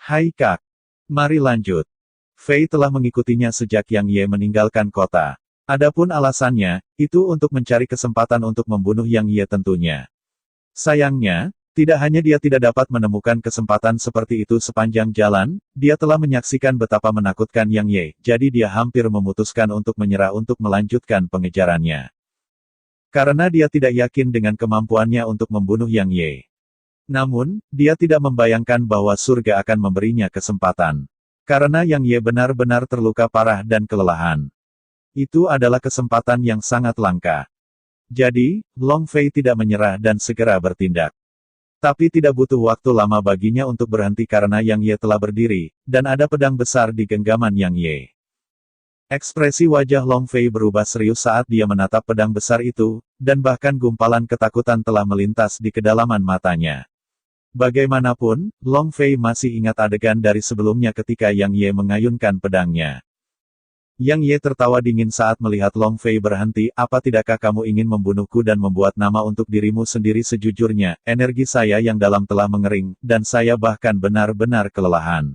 Hai Kak. Mari lanjut. Fei telah mengikutinya sejak Yang Ye meninggalkan kota. Adapun alasannya, itu untuk mencari kesempatan untuk membunuh Yang Ye tentunya. Sayangnya, tidak hanya dia tidak dapat menemukan kesempatan seperti itu sepanjang jalan, dia telah menyaksikan betapa menakutkan Yang Ye, jadi dia hampir memutuskan untuk menyerah untuk melanjutkan pengejarannya. Karena dia tidak yakin dengan kemampuannya untuk membunuh Yang Ye. Namun, dia tidak membayangkan bahwa surga akan memberinya kesempatan. Karena Yang Ye benar-benar terluka parah dan kelelahan. Itu adalah kesempatan yang sangat langka. Jadi, Long Fei tidak menyerah dan segera bertindak. Tapi tidak butuh waktu lama baginya untuk berhenti karena Yang Ye telah berdiri, dan ada pedang besar di genggaman Yang Ye. Ekspresi wajah Long Fei berubah serius saat dia menatap pedang besar itu, dan bahkan gumpalan ketakutan telah melintas di kedalaman matanya. Bagaimanapun, Long Fei masih ingat adegan dari sebelumnya ketika Yang Ye mengayunkan pedangnya. Yang Ye tertawa dingin saat melihat Long Fei berhenti, apa tidakkah kamu ingin membunuhku dan membuat nama untuk dirimu sendiri? Sejujurnya, energi saya yang dalam telah mengering, dan saya bahkan benar-benar kelelahan.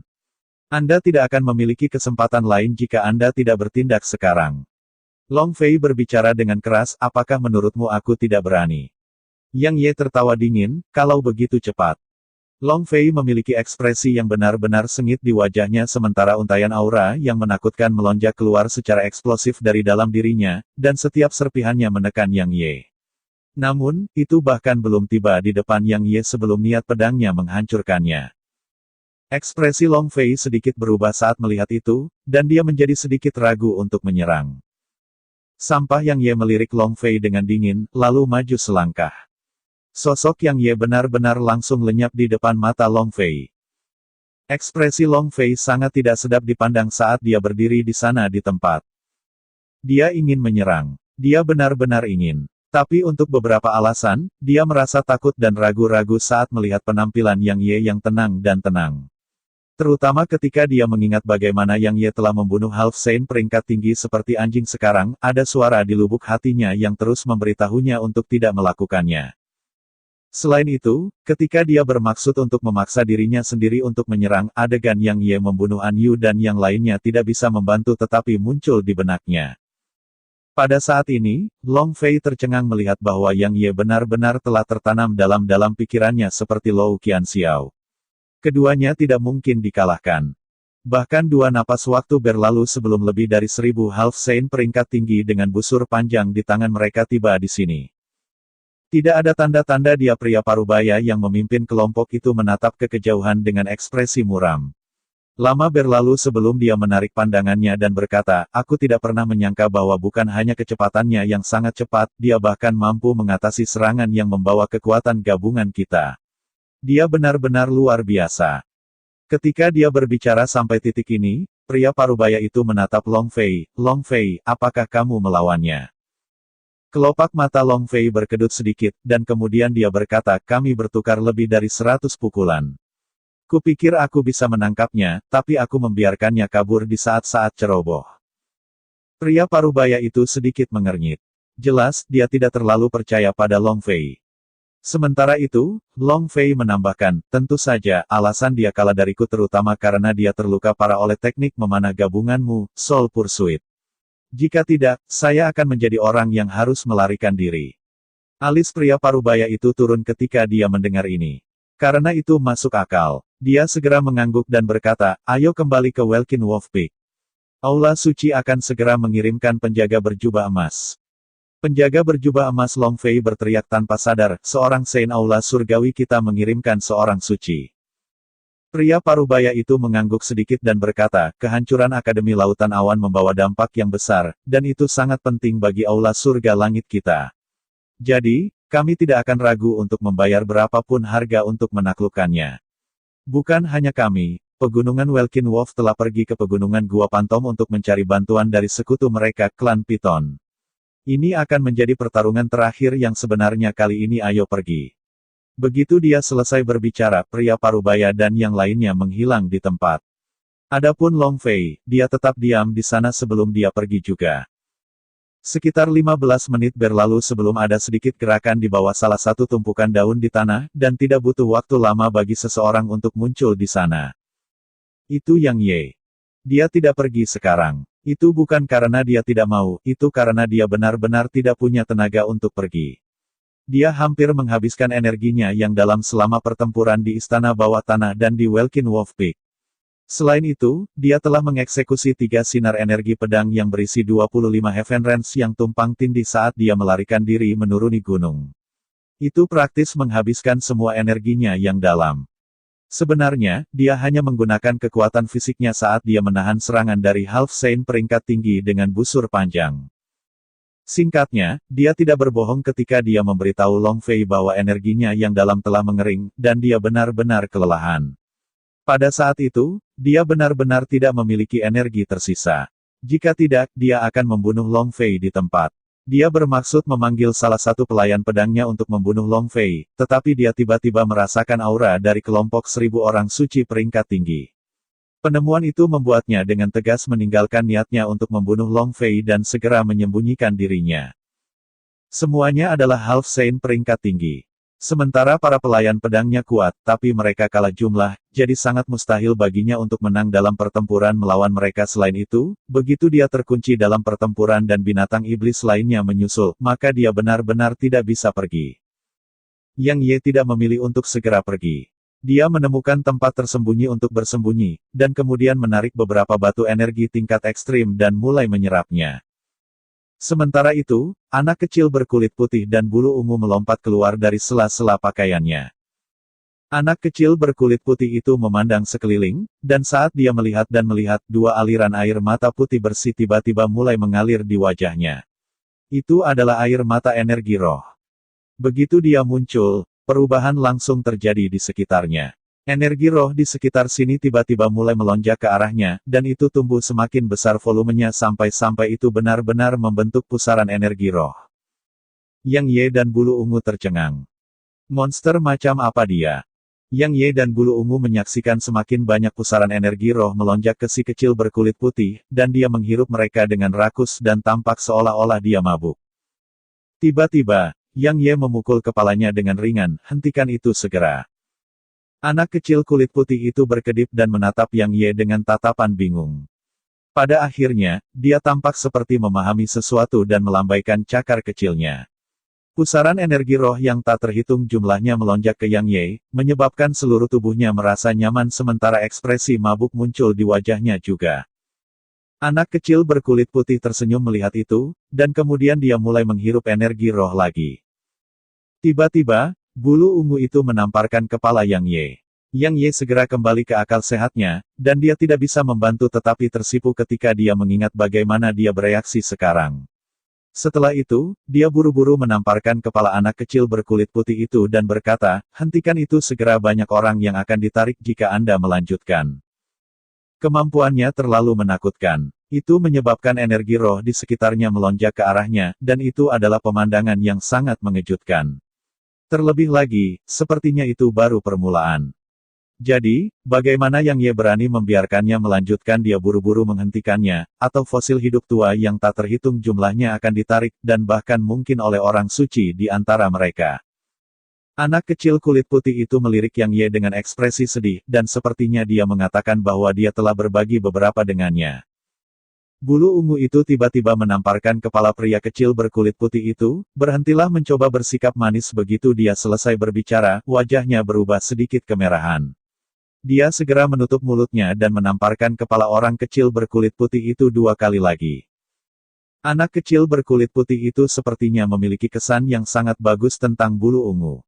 Anda tidak akan memiliki kesempatan lain jika Anda tidak bertindak sekarang. Long Fei berbicara dengan keras, apakah menurutmu aku tidak berani? Yang Ye tertawa dingin, kalau begitu cepat. Long Fei memiliki ekspresi yang benar-benar sengit di wajahnya sementara untaian aura yang menakutkan melonjak keluar secara eksplosif dari dalam dirinya, dan setiap serpihannya menekan Yang Ye. Namun, itu bahkan belum tiba di depan Yang Ye sebelum niat pedangnya menghancurkannya. Ekspresi Long Fei sedikit berubah saat melihat itu, dan dia menjadi sedikit ragu untuk menyerang. Sampah Yang Ye melirik Long Fei dengan dingin, lalu maju selangkah. Sosok Yang Ye benar-benar langsung lenyap di depan mata Long Fei. Ekspresi Long Fei sangat tidak sedap dipandang saat dia berdiri di sana di tempat. Dia ingin menyerang. Dia benar-benar ingin. Tapi untuk beberapa alasan, dia merasa takut dan ragu-ragu saat melihat penampilan Yang Ye yang tenang dan tenang. Terutama ketika dia mengingat bagaimana Yang Ye telah membunuh Half Saint peringkat tinggi seperti anjing sekarang, ada suara di lubuk hatinya yang terus memberitahunya untuk tidak melakukannya. Selain itu, ketika dia bermaksud untuk memaksa dirinya sendiri untuk menyerang, adegan Yang Ye membunuh An Yu dan yang lainnya tidak bisa membantu tetapi muncul di benaknya. Pada saat ini, Long Fei tercengang melihat bahwa Yang Ye benar-benar telah tertanam dalam pikirannya seperti Lou Qianxiao. Keduanya tidak mungkin dikalahkan. Bahkan 2 napas waktu berlalu sebelum lebih dari 1000 Half Saint peringkat tinggi dengan busur panjang di tangan mereka tiba di sini. Tidak ada tanda-tanda dia pria parubaya yang memimpin kelompok itu menatap ke kejauhan dengan ekspresi muram. Lama berlalu sebelum dia menarik pandangannya dan berkata, aku tidak pernah menyangka bahwa bukan hanya kecepatannya yang sangat cepat, dia bahkan mampu mengatasi serangan yang membawa kekuatan gabungan kita. Dia benar-benar luar biasa. Ketika dia berbicara sampai titik ini, pria parubaya itu menatap Long Fei, Long Fei, apakah kamu melawannya? Kelopak mata Long Fei berkedut sedikit, dan kemudian dia berkata, kami bertukar lebih dari 100 pukulan. Kupikir aku bisa menangkapnya, tapi aku membiarkannya kabur di saat-saat ceroboh. Pria parubaya itu sedikit mengernyit. Jelas, dia tidak terlalu percaya pada Long Fei. Sementara itu, Long Fei menambahkan, tentu saja, alasan dia kalah dariku terutama karena dia terluka parah oleh teknik memanah gabunganmu, Soul Pursuit. Jika tidak, saya akan menjadi orang yang harus melarikan diri. Alis pria parubaya itu turun ketika dia mendengar ini. Karena itu masuk akal. Dia segera mengangguk dan berkata, ayo kembali ke Welkin Wolf Peak. Aula Suci akan segera mengirimkan penjaga berjubah emas. Penjaga berjubah emas Long Fei berteriak tanpa sadar, seorang Saint Aula Surgawi kita mengirimkan seorang suci. Pria parubaya itu mengangguk sedikit dan berkata, kehancuran Akademi Lautan Awan membawa dampak yang besar, dan itu sangat penting bagi aula surga langit kita. Jadi, kami tidak akan ragu untuk membayar berapapun harga untuk menaklukkannya. Bukan hanya kami, pegunungan Welkin Wolf telah pergi ke pegunungan Gua Pantom untuk mencari bantuan dari sekutu mereka, klan Piton. Ini akan menjadi pertarungan terakhir yang sebenarnya kali ini ayo pergi. Begitu dia selesai berbicara, pria parubaya dan yang lainnya menghilang di tempat. Adapun Long Fei, dia tetap diam di sana sebelum dia pergi juga. Sekitar 15 menit berlalu sebelum ada sedikit gerakan di bawah salah satu tumpukan daun di tanah, dan tidak butuh waktu lama bagi seseorang untuk muncul di sana. Itu Yang Ye. Dia tidak pergi sekarang. Itu bukan karena dia tidak mau, itu karena dia benar-benar tidak punya tenaga untuk pergi. Dia hampir menghabiskan energinya yang dalam selama pertempuran di Istana Bawah Tanah dan di Welkin Wolf Peak. Selain itu, dia telah mengeksekusi 3 sinar energi pedang yang berisi 25 Heaven Range yang tumpang tindih saat dia melarikan diri menuruni gunung. Itu praktis menghabiskan semua energinya yang dalam. Sebenarnya, dia hanya menggunakan kekuatan fisiknya saat dia menahan serangan dari Half Saint peringkat tinggi dengan busur panjang. Singkatnya, dia tidak berbohong ketika dia memberitahu Long Fei bahwa energinya yang dalam telah mengering, dan dia benar-benar kelelahan. Pada saat itu, dia benar-benar tidak memiliki energi tersisa. Jika tidak, dia akan membunuh Long Fei di tempat. Dia bermaksud memanggil salah satu pelayan pedangnya untuk membunuh Long Fei, tetapi dia tiba-tiba merasakan aura dari kelompok 1000 orang suci peringkat tinggi. Penemuan itu membuatnya dengan tegas meninggalkan niatnya untuk membunuh Long Fei dan segera menyembunyikan dirinya. Semuanya adalah Half Saint peringkat tinggi. Sementara para pelayan pedangnya kuat, tapi mereka kalah jumlah, jadi sangat mustahil baginya untuk menang dalam pertempuran melawan mereka. Selain itu, begitu dia terkunci dalam pertempuran dan binatang iblis lainnya menyusul, maka dia benar-benar tidak bisa pergi. Yang Ye tidak memilih untuk segera pergi. Dia menemukan tempat tersembunyi untuk bersembunyi, dan kemudian menarik beberapa batu energi tingkat ekstrim dan mulai menyerapnya. Sementara itu, anak kecil berkulit putih dan bulu ungu melompat keluar dari sela-sela pakaiannya. Anak kecil berkulit putih itu memandang sekeliling, dan saat dia melihat 2 aliran air mata putih bersih tiba-tiba mulai mengalir di wajahnya. Itu adalah air mata energi roh. Begitu dia muncul, perubahan langsung terjadi di sekitarnya. Energi roh di sekitar sini tiba-tiba mulai melonjak ke arahnya, dan itu tumbuh semakin besar volumenya sampai itu benar-benar membentuk pusaran energi roh. Yang Ye dan bulu ungu tercengang. Monster macam apa dia? Yang Ye dan bulu ungu menyaksikan semakin banyak pusaran energi roh melonjak ke si kecil berkulit putih, dan dia menghirup mereka dengan rakus dan tampak seolah-olah dia mabuk. Tiba-tiba, Yang Ye memukul kepalanya dengan ringan, hentikan itu segera. Anak kecil kulit putih itu berkedip dan menatap Yang Ye dengan tatapan bingung. Pada akhirnya, dia tampak seperti memahami sesuatu dan melambaikan cakar kecilnya. Pusaran energi roh yang tak terhitung jumlahnya melonjak ke Yang Ye, menyebabkan seluruh tubuhnya merasa nyaman sementara ekspresi mabuk muncul di wajahnya juga. Anak kecil berkulit putih tersenyum melihat itu, dan kemudian dia mulai menghirup energi roh lagi. Tiba-tiba, bulu ungu itu menamparkan kepala Yang Ye. Yang Ye segera kembali ke akal sehatnya, dan dia tidak bisa membantu tetapi tersipu ketika dia mengingat bagaimana dia bereaksi sekarang. Setelah itu, dia buru-buru menamparkan kepala anak kecil berkulit putih itu dan berkata, hentikan itu segera, banyak orang yang akan ditarik jika Anda melanjutkan. Kemampuannya terlalu menakutkan. Itu menyebabkan energi roh di sekitarnya melonjak ke arahnya, dan itu adalah pemandangan yang sangat mengejutkan. Terlebih lagi, sepertinya itu baru permulaan. Jadi, bagaimana Yang Ye berani membiarkannya melanjutkan? Dia buru-buru menghentikannya, atau fosil hidup tua yang tak terhitung jumlahnya akan ditarik, dan bahkan mungkin oleh orang suci di antara mereka. Anak kecil kulit putih itu melirik Yang Ye dengan ekspresi sedih, dan sepertinya dia mengatakan bahwa dia telah berbagi beberapa dengannya. Bulu ungu itu tiba-tiba menamparkan kepala pria kecil berkulit putih itu, berhentilah mencoba bersikap manis. Begitu dia selesai berbicara, wajahnya berubah sedikit kemerahan. Dia segera menutup mulutnya dan menamparkan kepala orang kecil berkulit putih itu 2 kali lagi. Anak kecil berkulit putih itu sepertinya memiliki kesan yang sangat bagus tentang bulu ungu.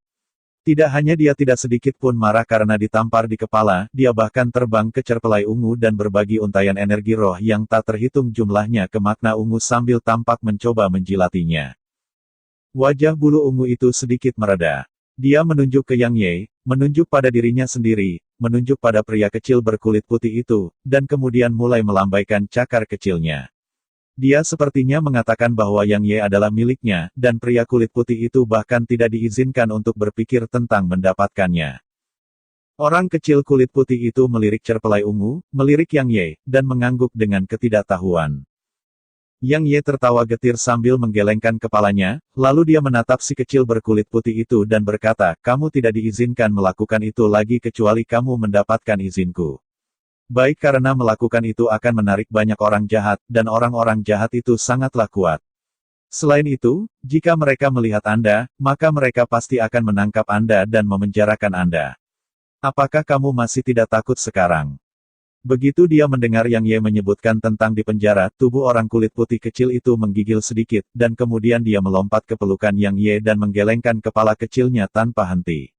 Tidak hanya dia tidak sedikit pun marah karena ditampar di kepala, dia bahkan terbang ke cerpelai ungu dan berbagi untaian energi roh yang tak terhitung jumlahnya ke makna ungu sambil tampak mencoba menjilatinya. Wajah bulu ungu itu sedikit mereda. Dia menunjuk ke Yang Ye, menunjuk pada dirinya sendiri, menunjuk pada pria kecil berkulit putih itu, dan kemudian mulai melambaikan cakar kecilnya. Dia sepertinya mengatakan bahwa Yang Ye adalah miliknya, dan pria kulit putih itu bahkan tidak diizinkan untuk berpikir tentang mendapatkannya. Orang kecil kulit putih itu melirik cerpelai ungu, melirik Yang Ye, dan mengangguk dengan ketidaktahuan. Yang Ye tertawa getir sambil menggelengkan kepalanya, lalu dia menatap si kecil berkulit putih itu dan berkata, kamu tidak diizinkan melakukan itu lagi kecuali kamu mendapatkan izinku. Baik karena melakukan itu akan menarik banyak orang jahat, dan orang-orang jahat itu sangatlah kuat. Selain itu, jika mereka melihat Anda, maka mereka pasti akan menangkap Anda dan memenjarakan Anda. Apakah kamu masih tidak takut sekarang? Begitu dia mendengar Yang Ye menyebutkan tentang di penjara, tubuh orang kulit putih kecil itu menggigil sedikit, dan kemudian dia melompat ke pelukan Yang Ye dan menggelengkan kepala kecilnya tanpa henti.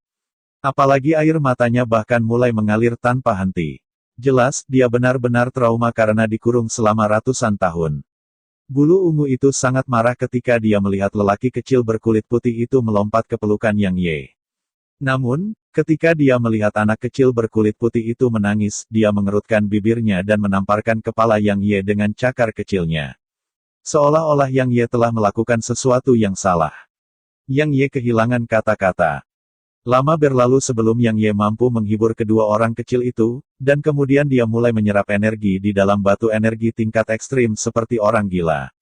Apalagi air matanya bahkan mulai mengalir tanpa henti. Jelas, dia benar-benar trauma karena dikurung selama ratusan tahun. Bulu ungu itu sangat marah ketika dia melihat lelaki kecil berkulit putih itu melompat ke pelukan Yang Ye. Namun, ketika dia melihat anak kecil berkulit putih itu menangis, dia mengerutkan bibirnya dan menamparkan kepala Yang Ye dengan cakar kecilnya. Seolah-olah Yang Ye telah melakukan sesuatu yang salah. Yang Ye kehilangan kata-kata. Lama berlalu sebelum Yang Ye mampu menghibur kedua orang kecil itu, dan kemudian dia mulai menyerap energi di dalam batu energi tingkat ekstrim seperti orang gila.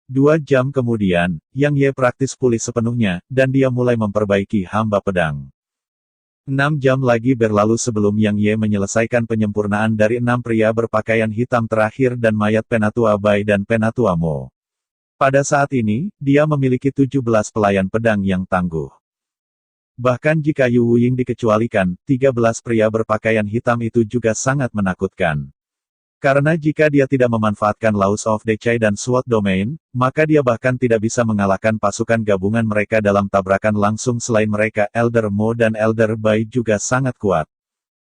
2 jam kemudian, Yang Ye praktis pulih sepenuhnya, dan dia mulai memperbaiki hamba pedang. 6 jam lagi berlalu sebelum Yang Ye menyelesaikan penyempurnaan dari 6 pria berpakaian hitam terakhir dan mayat Penatua Bai dan Penatua Mo. Pada saat ini, dia memiliki 17 pelayan pedang yang tangguh. Bahkan jika Yu Wuying dikecualikan, 13 pria berpakaian hitam itu juga sangat menakutkan. Karena jika dia tidak memanfaatkan Laws of Decay dan Sword Domain, maka dia bahkan tidak bisa mengalahkan pasukan gabungan mereka dalam tabrakan langsung. Selain mereka, Elder Mo dan Elder Bai juga sangat kuat.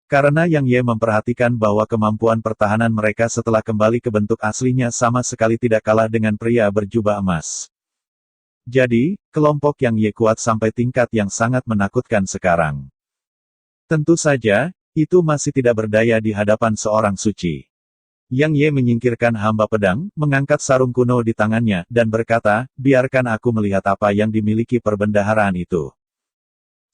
Karena Yang Ye memperhatikan bahwa kemampuan pertahanan mereka setelah kembali ke bentuk aslinya sama sekali tidak kalah dengan pria berjubah emas. Jadi, kelompok Yang Ye kuat sampai tingkat yang sangat menakutkan sekarang. Tentu saja, itu masih tidak berdaya di hadapan seorang suci. Yang Ye menyingkirkan hamba pedang, mengangkat sarung kuno di tangannya, dan berkata, biarkan aku melihat apa yang dimiliki perbendaharaan itu.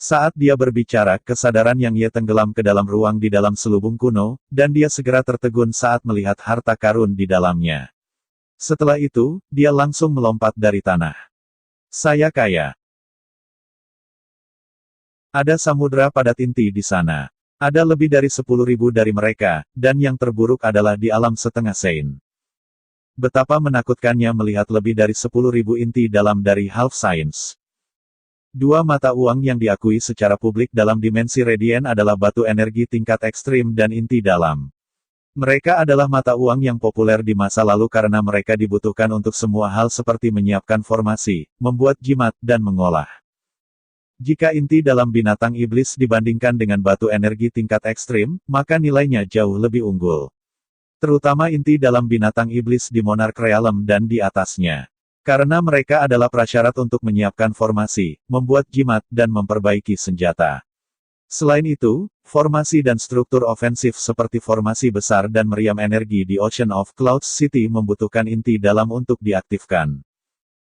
Saat dia berbicara, kesadaran Yang Ye tenggelam ke dalam ruang di dalam selubung kuno, dan dia segera tertegun saat melihat harta karun di dalamnya. Setelah itu, dia langsung melompat dari tanah. Saya kaya. Ada samudra padat inti di sana. Ada lebih dari 10.000 dari mereka, dan yang terburuk adalah di alam setengah Sein. Betapa menakutkannya melihat lebih dari 10.000 inti dalam dari Half Science. 2 mata uang yang diakui secara publik dalam dimensi Radiant adalah batu energi tingkat ekstrim dan inti dalam. Mereka adalah mata uang yang populer di masa lalu karena mereka dibutuhkan untuk semua hal seperti menyiapkan formasi, membuat jimat, dan mengolah. Jika inti dalam binatang iblis dibandingkan dengan batu energi tingkat ekstrim, maka nilainya jauh lebih unggul. Terutama inti dalam binatang iblis di Monarch Realm dan di atasnya. Karena mereka adalah prasyarat untuk menyiapkan formasi, membuat jimat, dan memperbaiki senjata. Selain itu, formasi dan struktur ofensif seperti formasi besar dan meriam energi di Ocean of Clouds City membutuhkan inti dalam untuk diaktifkan.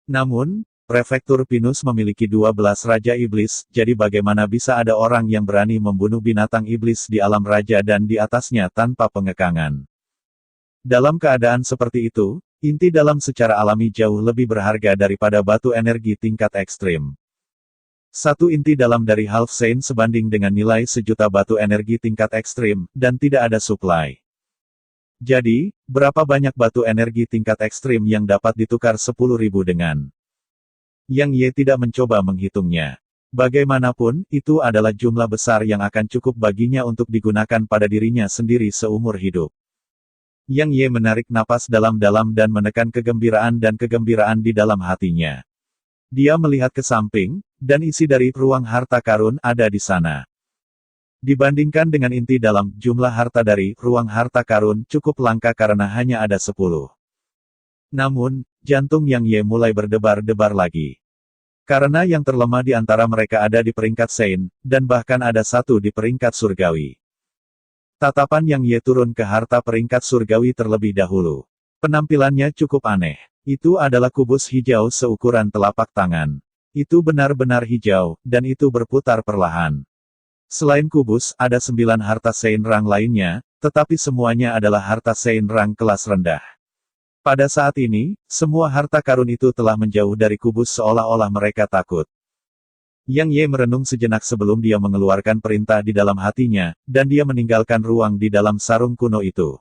Namun, Prefektur Pinus memiliki 12 Raja Iblis, jadi bagaimana bisa ada orang yang berani membunuh binatang iblis di alam raja dan di atasnya tanpa pengekangan? Dalam keadaan seperti itu, inti dalam secara alami jauh lebih berharga daripada batu energi tingkat ekstrim. 1 inti dalam dari Half Sein sebanding dengan nilai 1.000.000 batu energi tingkat ekstrim, dan tidak ada supply. Jadi, berapa banyak batu energi tingkat ekstrim yang dapat ditukar 10.000 dengan? Yang Ye tidak mencoba menghitungnya. Bagaimanapun, itu adalah jumlah besar yang akan cukup baginya untuk digunakan pada dirinya sendiri seumur hidup. Yang Ye menarik napas dalam-dalam dan menekan kegembiraan di dalam hatinya. Dia melihat ke samping, dan isi dari ruang harta karun ada di sana. Dibandingkan dengan inti dalam, jumlah harta dari ruang harta karun cukup langka karena hanya ada 10. Namun, jantung Yang Ye mulai berdebar-debar lagi. Karena yang terlemah di antara mereka ada di peringkat Sein, dan bahkan ada 1 di peringkat surgawi. Tatapan Yang Ye turun ke harta peringkat surgawi terlebih dahulu. Penampilannya cukup aneh. Itu adalah kubus hijau seukuran telapak tangan. Itu benar-benar hijau, dan itu berputar perlahan. Selain kubus, ada 9 harta Sein rang lainnya, tetapi semuanya adalah harta Sein rang kelas rendah. Pada saat ini, semua harta karun itu telah menjauh dari kubus seolah-olah mereka takut. Yang Ye merenung sejenak sebelum dia mengeluarkan perintah di dalam hatinya, dan dia meninggalkan ruang di dalam sarung kuno itu.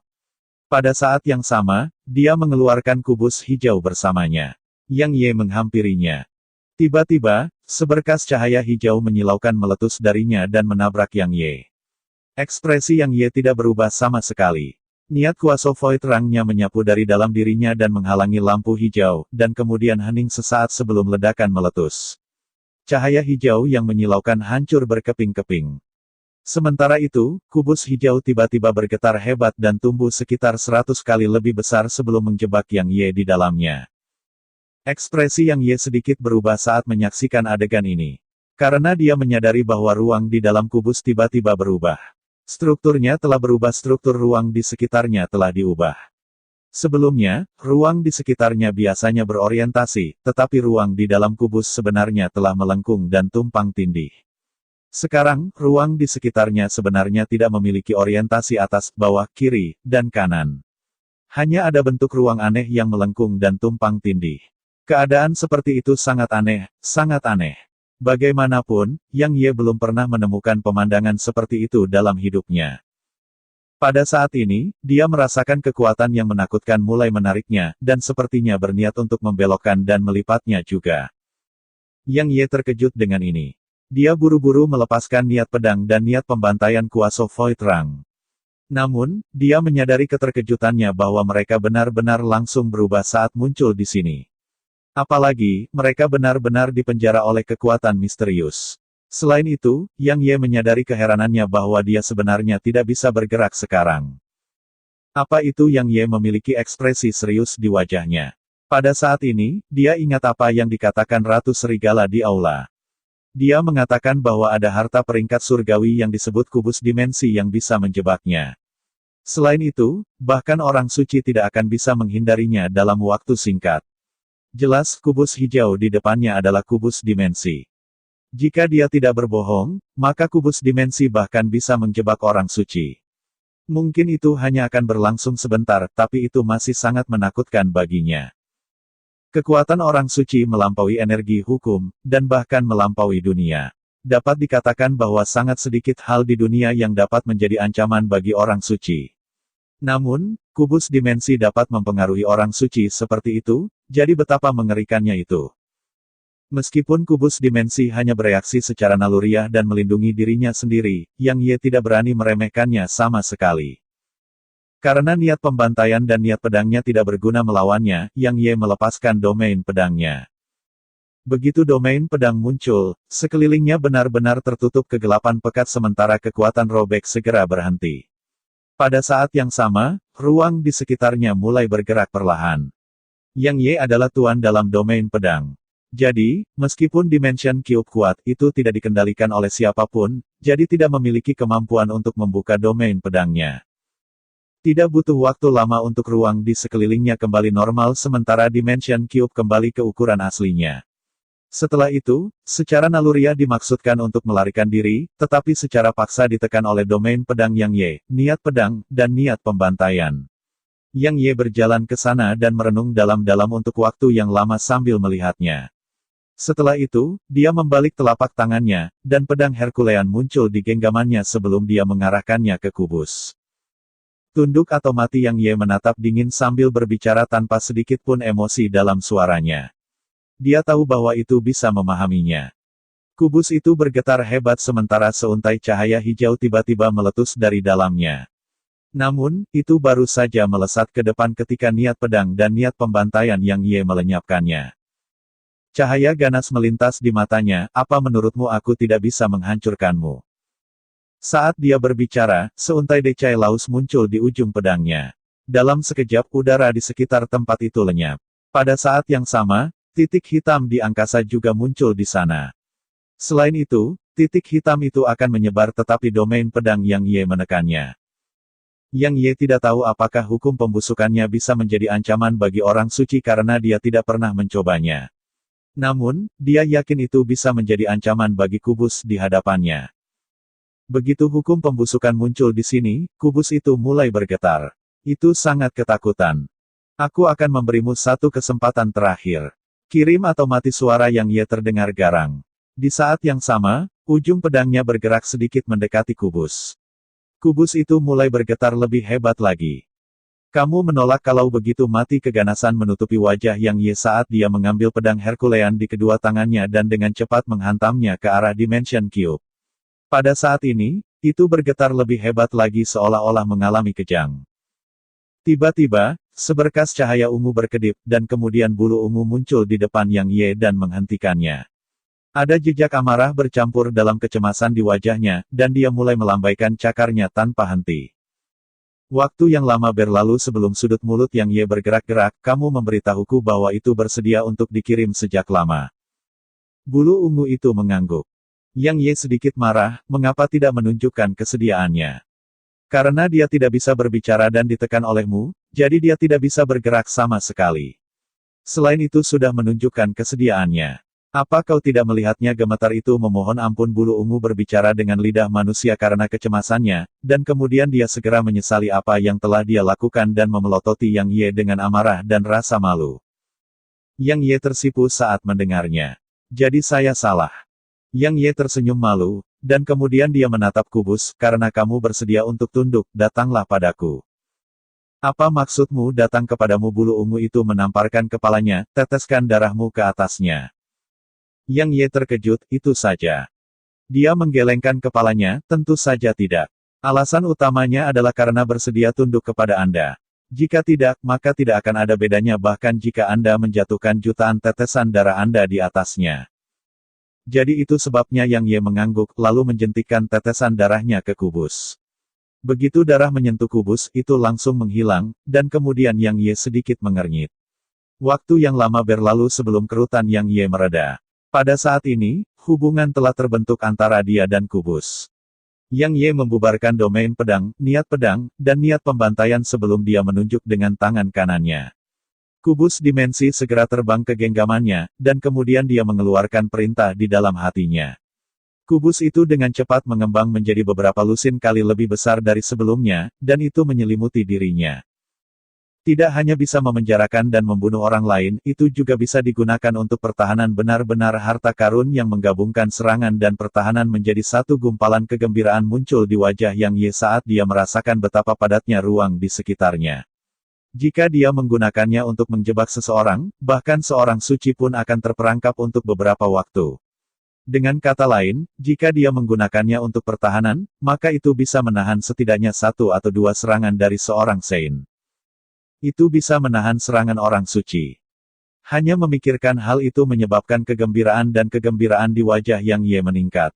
Pada saat yang sama, dia mengeluarkan kubus hijau bersamanya. Yang Ye menghampirinya. Tiba-tiba, seberkas cahaya hijau menyilaukan meletus darinya dan menabrak Yang Ye. Ekspresi Yang Ye tidak berubah sama sekali. Niat kuasa void rangnya menyapu dari dalam dirinya dan menghalangi lampu hijau, dan kemudian hening sesaat sebelum ledakan meletus. Cahaya hijau yang menyilaukan hancur berkeping-keping. Sementara itu, kubus hijau tiba-tiba bergetar hebat dan tumbuh sekitar 100 kali lebih besar sebelum menjebak Yang Ye di dalamnya. Ekspresi Yang Ye sedikit berubah saat menyaksikan adegan ini. Karena dia menyadari bahwa ruang di dalam kubus tiba-tiba berubah. Strukturnya telah berubah, struktur ruang di sekitarnya telah diubah. Sebelumnya, ruang di sekitarnya biasanya berorientasi, tetapi ruang di dalam kubus sebenarnya telah melengkung dan tumpang tindih. Sekarang, ruang di sekitarnya sebenarnya tidak memiliki orientasi atas, bawah, kiri, dan kanan. Hanya ada bentuk ruang aneh yang melengkung dan tumpang tindih. Keadaan seperti itu sangat aneh, sangat aneh. Bagaimanapun, Yang Ye belum pernah menemukan pemandangan seperti itu dalam hidupnya. Pada saat ini, dia merasakan kekuatan yang menakutkan mulai menariknya, dan sepertinya berniat untuk membelokkan dan melipatnya juga. Yang Ye terkejut dengan ini. Dia buru-buru melepaskan niat pedang dan niat pembantaian kuasa void rang. Namun, dia menyadari keterkejutannya bahwa mereka benar-benar langsung berubah saat muncul di sini. Apalagi, mereka benar-benar dipenjara oleh kekuatan misterius. Selain itu, Yang Ye menyadari keheranannya bahwa dia sebenarnya tidak bisa bergerak sekarang. Apa itu? Yang Ye memiliki ekspresi serius di wajahnya. Pada saat ini, dia ingat apa yang dikatakan Ratu Serigala di aula. Dia mengatakan bahwa ada harta peringkat surgawi yang disebut kubus dimensi yang bisa menjebaknya. Selain itu, bahkan orang suci tidak akan bisa menghindarinya dalam waktu singkat. Jelas, kubus hijau di depannya adalah kubus dimensi. Jika dia tidak berbohong, maka kubus dimensi bahkan bisa menjebak orang suci. Mungkin itu hanya akan berlangsung sebentar, tapi itu masih sangat menakutkan baginya. Kekuatan orang suci melampaui energi hukum, dan bahkan melampaui dunia. Dapat dikatakan bahwa sangat sedikit hal di dunia yang dapat menjadi ancaman bagi orang suci. Namun, kubus dimensi dapat mempengaruhi orang suci seperti itu, jadi betapa mengerikannya itu. Meskipun kubus dimensi hanya bereaksi secara naluriah dan melindungi dirinya sendiri, Yang Ye tidak berani meremehkannya sama sekali. Karena niat pembantaian dan niat pedangnya tidak berguna melawannya, Yang Ye melepaskan domain pedangnya. Begitu domain pedang muncul, sekelilingnya benar-benar tertutup kegelapan pekat sementara kekuatan robek segera berhenti. Pada saat yang sama, ruang di sekitarnya mulai bergerak perlahan. Yang Ye adalah tuan dalam domain pedang. Jadi, meskipun Dimension Cube kuat, itu tidak dikendalikan oleh siapapun, jadi tidak memiliki kemampuan untuk membuka domain pedangnya. Tidak butuh waktu lama untuk ruang di sekelilingnya kembali normal sementara Dimension Cube kembali ke ukuran aslinya. Setelah itu, secara naluriah dimaksudkan untuk melarikan diri, tetapi secara paksa ditekan oleh domain pedang Yang Ye, niat pedang, dan niat pembantaian. Yang Ye berjalan ke sana dan merenung dalam-dalam untuk waktu yang lama sambil melihatnya. Setelah itu, dia membalik telapak tangannya, dan pedang Herculean muncul di genggamannya sebelum dia mengarahkannya ke kubus. Tunduk atau mati? Yang Ye menatap dingin sambil berbicara tanpa sedikit pun emosi dalam suaranya. Dia tahu bahwa itu bisa memahaminya. Kubus itu bergetar hebat sementara seuntai cahaya hijau tiba-tiba meletus dari dalamnya. Namun, itu baru saja melesat ke depan ketika niat pedang dan niat pembantaian Yang Ye melenyapkannya. Cahaya ganas melintas di matanya, apa menurutmu aku tidak bisa menghancurkanmu? Saat dia berbicara, seuntai decai laus muncul di ujung pedangnya. Dalam sekejap udara di sekitar tempat itu lenyap. Pada saat yang sama, titik hitam di angkasa juga muncul di sana. Selain itu, titik hitam itu akan menyebar tetapi domain pedang Yang Ye menekannya. Yang Ye tidak tahu apakah hukum pembusukannya bisa menjadi ancaman bagi orang suci karena dia tidak pernah mencobanya. Namun, dia yakin itu bisa menjadi ancaman bagi kubus di hadapannya. Begitu hukum pembusukan muncul di sini, kubus itu mulai bergetar. Itu sangat ketakutan. Aku akan memberimu satu kesempatan terakhir. Kirim atau mati, suara Yang Ye terdengar garang. Di saat yang sama, ujung pedangnya bergerak sedikit mendekati kubus. Kubus itu mulai bergetar lebih hebat lagi. Kamu menolak? Kalau begitu mati. Keganasan menutupi wajah Yang Ye saat dia mengambil pedang Herculean di kedua tangannya dan dengan cepat menghantamnya ke arah Dimension Cube. Pada saat ini, itu bergetar lebih hebat lagi seolah-olah mengalami kejang. Tiba-tiba, seberkas cahaya ungu berkedip, dan kemudian bulu ungu muncul di depan Yang Ye dan menghentikannya. Ada jejak amarah bercampur dalam kecemasan di wajahnya, dan dia mulai melambaikan cakarnya tanpa henti. Waktu yang lama berlalu sebelum sudut mulut Yang Ye bergerak-gerak, kamu memberitahuku bahwa itu bersedia untuk dikirim sejak lama. Bulu ungu itu mengangguk. Yang Ye sedikit marah, mengapa tidak menunjukkan kesediaannya? Karena dia tidak bisa berbicara dan ditekan olehmu, jadi dia tidak bisa bergerak sama sekali. Selain itu sudah menunjukkan kesediaannya. Apa kau tidak melihatnya? Gemetar itu memohon ampun. Bulu ungu berbicara dengan lidah manusia karena kecemasannya, dan kemudian dia segera menyesali apa yang telah dia lakukan dan memelototi Yang Ye dengan amarah dan rasa malu. Yang Ye tersipu saat mendengarnya. Jadi saya salah. Yang Ye tersenyum malu, dan kemudian dia menatap kubus. Karena kamu bersedia untuk tunduk, datanglah padaku. Apa maksudmu datang kepadamu? Bulu ungu itu menamparkan kepalanya, teteskan darahmu ke atasnya. Yang Ye terkejut, itu saja. Dia menggelengkan kepalanya, tentu saja tidak. Alasan utamanya adalah karena bersedia tunduk kepada Anda. Jika tidak, maka tidak akan ada bedanya bahkan jika Anda menjatuhkan jutaan tetesan darah Anda di atasnya. Jadi itu sebabnya Yang Ye mengangguk, lalu menjentikkan tetesan darahnya ke kubus. Begitu darah menyentuh kubus, itu langsung menghilang, dan kemudian Yang Ye sedikit mengernyit. Waktu yang lama berlalu sebelum kerutan Yang Ye mereda. Pada saat ini, hubungan telah terbentuk antara dia dan kubus. Yang Ye membubarkan domain pedang, dan niat pembantaian sebelum dia menunjuk dengan tangan kanannya. Kubus dimensi segera terbang ke genggamannya, dan kemudian dia mengeluarkan perintah di dalam hatinya. Kubus itu dengan cepat mengembang menjadi beberapa lusin kali lebih besar dari sebelumnya, dan itu menyelimuti dirinya. Tidak hanya bisa memenjarakan dan membunuh orang lain, itu juga bisa digunakan untuk pertahanan. Benar-benar harta karun yang menggabungkan serangan dan pertahanan menjadi satu. Gumpalan kegembiraan muncul di wajah Yang Ye saat dia merasakan betapa padatnya ruang di sekitarnya. Jika dia menggunakannya untuk menjebak seseorang, bahkan seorang suci pun akan terperangkap untuk beberapa waktu. Dengan kata lain, jika dia menggunakannya untuk pertahanan, maka itu bisa menahan setidaknya 1 atau 2 serangan dari seorang Saint. Itu bisa menahan serangan orang suci. Hanya memikirkan hal itu menyebabkan kegembiraan di wajah Yang Ye meningkat.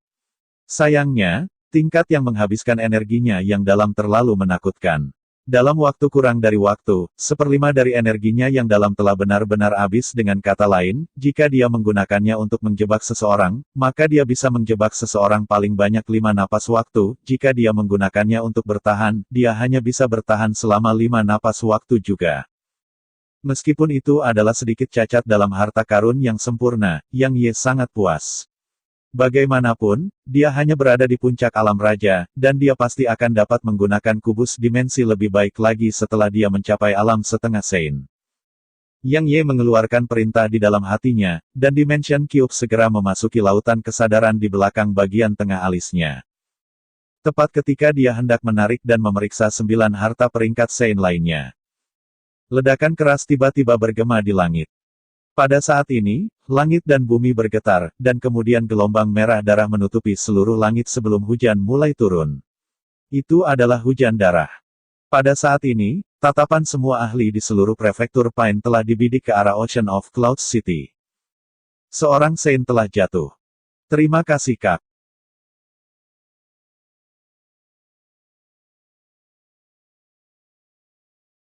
Sayangnya, tingkat yang menghabiskan energinya yang dalam terlalu menakutkan. Dalam waktu kurang dari waktu, 1/5 dari energinya yang dalam telah benar-benar habis. Dengan kata lain, jika dia menggunakannya untuk menjebak seseorang, maka dia bisa menjebak seseorang paling banyak 5 napas waktu. Jika dia menggunakannya untuk bertahan, dia hanya bisa bertahan selama 5 napas waktu juga. Meskipun itu adalah sedikit cacat dalam harta karun yang sempurna, Yang Ye sangat puas. Bagaimanapun, dia hanya berada di puncak alam raja, dan dia pasti akan dapat menggunakan kubus dimensi lebih baik lagi setelah dia mencapai alam setengah Saint. Yang Ye mengeluarkan perintah di dalam hatinya, dan Dimension Cube segera memasuki lautan kesadaran di belakang bagian tengah alisnya. Tepat ketika dia hendak menarik dan memeriksa 9 harta peringkat Saint lainnya. Ledakan keras tiba-tiba bergema di langit. Pada saat ini, langit dan bumi bergetar, dan kemudian gelombang merah darah menutupi seluruh langit sebelum hujan mulai turun. Itu adalah hujan darah. Pada saat ini, tatapan semua ahli di seluruh prefektur Pine telah dibidik ke arah Ocean of Clouds City. Seorang Saint telah jatuh. Terima kasih Kak.